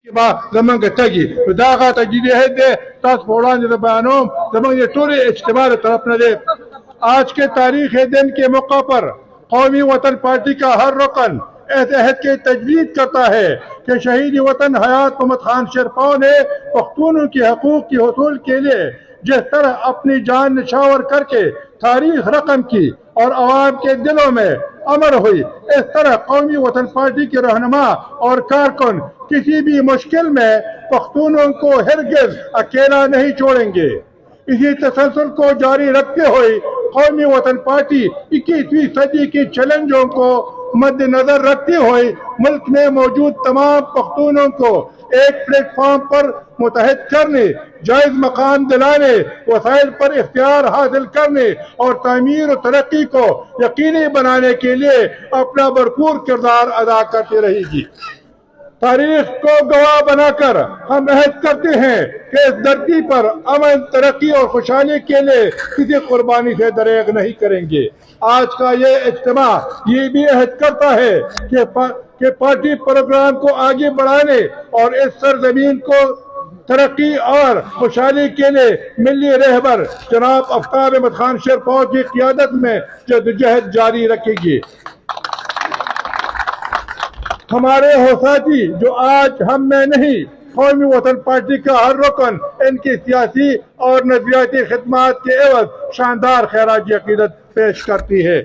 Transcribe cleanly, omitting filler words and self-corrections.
زمان تجي وداغا تجدي هدي تاس فوران زبانوم زمان یہ طول اجتماع طرف نہ دے. آج کے تاریخ دن کے موقع پر قومی وطن پارٹی کا ہر رکن عہد کی تجدید کرتا ہے کہ شہید وطن حیات محمد خان شیرپاؤ نے پختونوں کے حقوق کے حصول کے لیے جس طرح اپنی جان نشاور کر کے تاریخ رقم کی اور عوام کے دلوں میں امر ہوئی، اس طرح قومی وطن پارٹی کے رہنما اور کارکن کسی بھی مشکل میں پختونوں کو ہرگز اکیلا نہیں چھوڑیں گے. اسی تسلسل کو جاری رکھتے ہوئے قومی وطن پارٹی 21ویں صدی کی چیلنجوں کو مد نظر رکھتے ہوئے ملک میں موجود تمام پختونوں کو ایک پلیٹ فارم پر متحد کرنے، جائز مقام دلانے، وسائل پر اختیار حاصل کرنے اور تعمیر و ترقی کو یقینی بنانے کے لیے اپنا بھرپور کردار ادا کرتی رہے گی. تاریخ کو گواہ بنا کر ہم عہد کرتے ہیں کہ اس دھرتی پر امن، ترقی اور خوشحالی کے لیے کسی قربانی سے دریغ نہیں کریں گے. آج کا یہ اجتماع یہ بھی عہد کرتا ہے کہ پارٹی پروگرام کو آگے بڑھانے اور اس سرزمین کو ترقی اور خوشحالی کے لیے ملی رہبر جناب آفتاب احمد خان شیرپاؤ کی قیادت میں جدوجہد جاری رکھے گی. ہمارے ساتھی جو آج ہم میں نہیں، قومی وطن پارٹی کا ہر رکن ان کی سیاسی اور نظریاتی خدمات کے عوض شاندار خراج عقیدت پیش کرتی ہے.